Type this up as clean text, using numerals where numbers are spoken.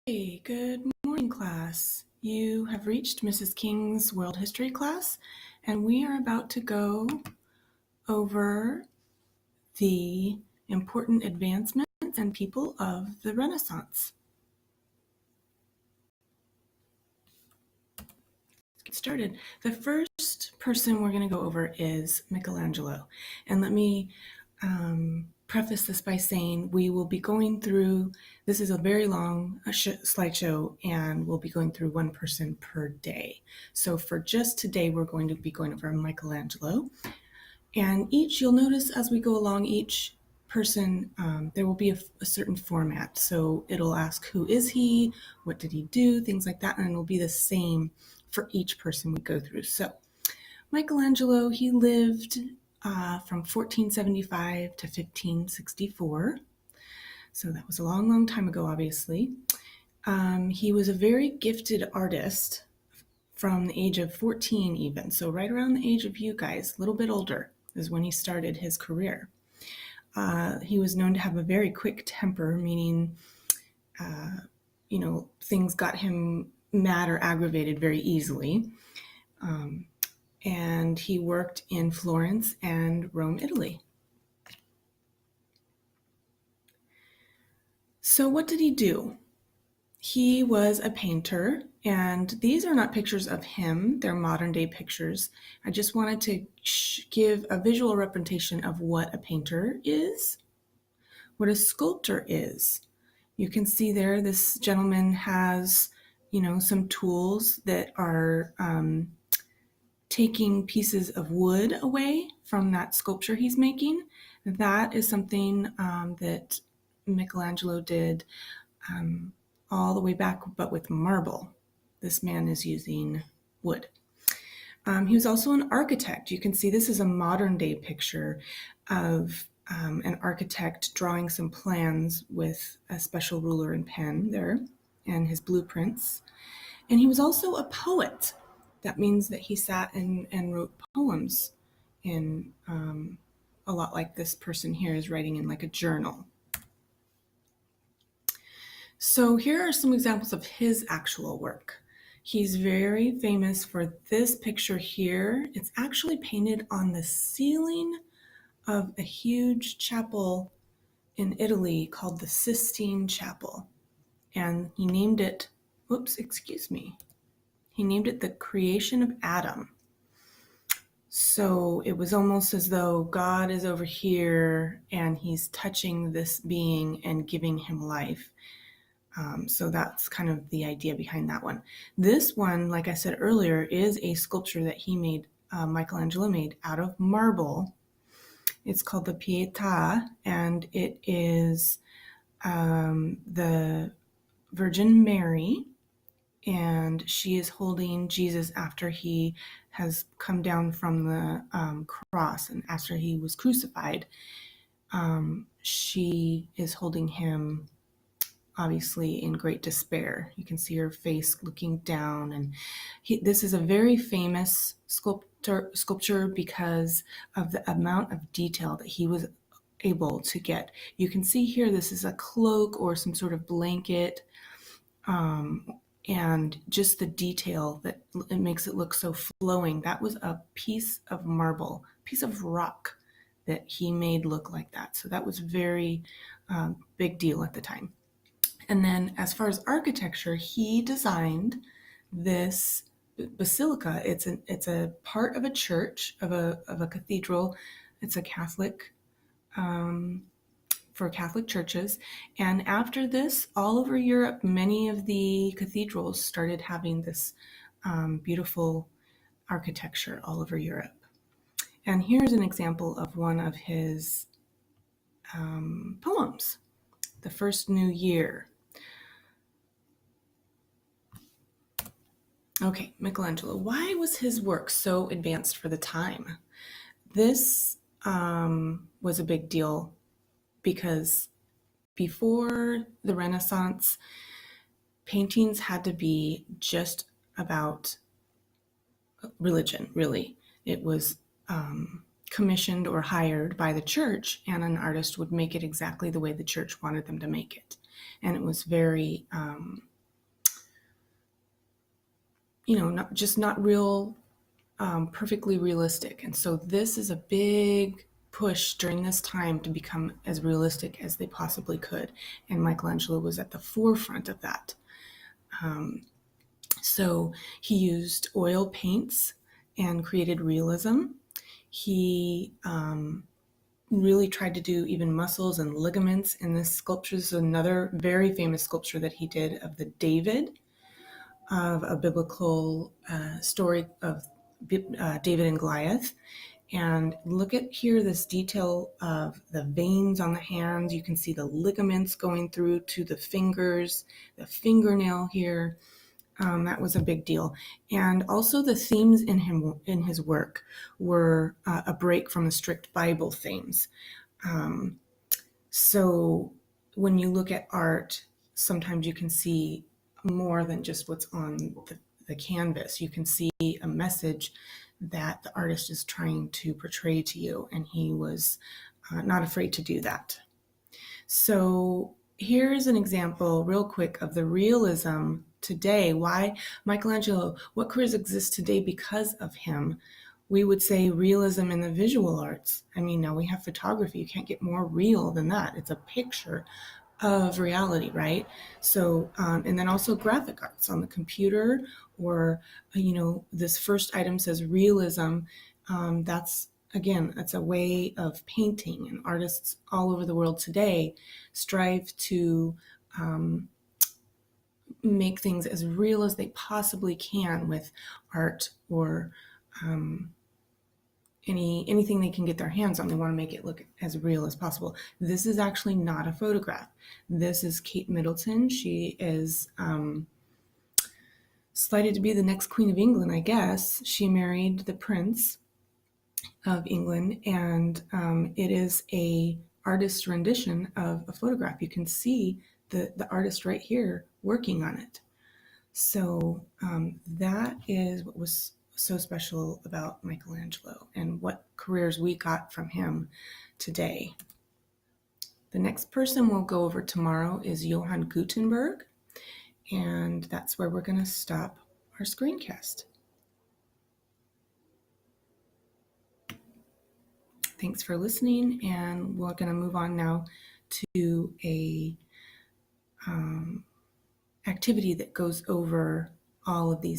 Hey, good morning, class. You have reached Mrs. King's World History class, and we are about to go over the important advancements and people of the Renaissance. Let's get started. The first person we're going to go over is Michelangelo, and let me preface this by saying we will be going through, this is a very long slideshow, and we'll be going through one person per day. So for just today, we're going to be going over Michelangelo. And you'll notice as we go along, each person, there will be a certain format. So it'll ask, who is he? What did he do? Things like that. And it'll be the same for each person we go through. So Michelangelo, he lived from 1475 to 1564. So that was a long, long time ago, obviously. He was a very gifted artist from the age of 14 even. So right around the age of you guys, a little bit older, is when he started his career. He was known to have a very quick temper, meaning, things got him mad or aggravated very easily. And he worked in Florence and Rome, Italy. So what did he do? He was a painter, and these are not pictures of him, they're modern day pictures. I just wanted to give a visual representation of what a painter is, what a sculptor is. You can see there, this gentleman has, some tools that are taking pieces of wood away from that sculpture he's making. That is something that Michelangelo did all the way back, but with marble. This man is using wood. He was also an architect. You can see this is a modern day picture of an architect drawing some plans with a special ruler and pen there and his blueprints. And he was also a poet. That means that he sat and wrote poems in a lot like this person here is writing in like a journal. So here are some examples of his actual work. He's very famous for this picture here. It's actually painted on the ceiling of a huge chapel in Italy called the Sistine Chapel. And he named it, he named it the Creation of Adam. So it was almost as though God is over here and he's touching this being and giving him life. So that's kind of the idea behind that one. This one, like I said earlier, is a sculpture that he made, Michelangelo made out of marble. It's called the Pietà, and it is the Virgin Mary, and she is holding Jesus after he has come down from the cross and after he was crucified. She is holding him obviously in great despair. You can see her face looking down, and this is a very famous sculpture because of the amount of detail that he was able to get. You can see here this is a cloak or some sort of blanket, and just the detail that it makes it look so flowing. That was a piece of marble, piece of rock that he made look like that. So that was very big deal at the time. And then as far as architecture, he designed this basilica. It's a part of a church, of a cathedral. It's a Catholic, for Catholic churches. And after this, all over Europe, many of the cathedrals started having this beautiful architecture all over Europe. And here's an example of one of his poems, The First New Year. Okay, Michelangelo, why was his work so advanced for the time? This was a big deal because before the Renaissance, paintings had to be just about religion, really. It was commissioned or hired by the church, and an artist would make it exactly the way the church wanted them to make it. And it was very not real, perfectly realistic. And so this is a big push during this time to become as realistic as they possibly could. And Michelangelo was at the forefront of that. So he used oil paints and created realism. He really tried to do even muscles and ligaments in this sculpture. This is another very famous sculpture that he did of the David, of a biblical story of David and Goliath. And look at here, this detail of the veins on the hands. You can see the ligaments going through to the fingers, the fingernail here. That was a big deal. And also the themes in his work were a break from the strict Bible themes. So when you look at art, sometimes you can see more than just what's on the canvas. You can see a message that the artist is trying to portray to you, and he was not afraid to do that. So here's an example real quick of the realism today. Why Michelangelo, what careers exist today because of him? We would say realism in the visual arts. I mean, now we have photography. You can't get more real than that. It's a picture of reality, right? So, and then also graphic arts on the computer, or, this first item says realism. That's a way of painting, and artists all over the world today strive to make things as real as they possibly can with art, or anything they can get their hands on. They want to make it look as real as possible. This is actually not a photograph. This is Kate Middleton. She is slated to be the next Queen of England, I guess. She married the Prince of England, and it is a artist's rendition of a photograph. You can see the artist right here working on it. So that is what was so special about Michelangelo, and what careers we got from him today. The next person we'll go over tomorrow is Johann Gutenberg, and that's where we're going to stop our screencast. Thanks for listening, and we're going to move on now to a activity that goes over all of these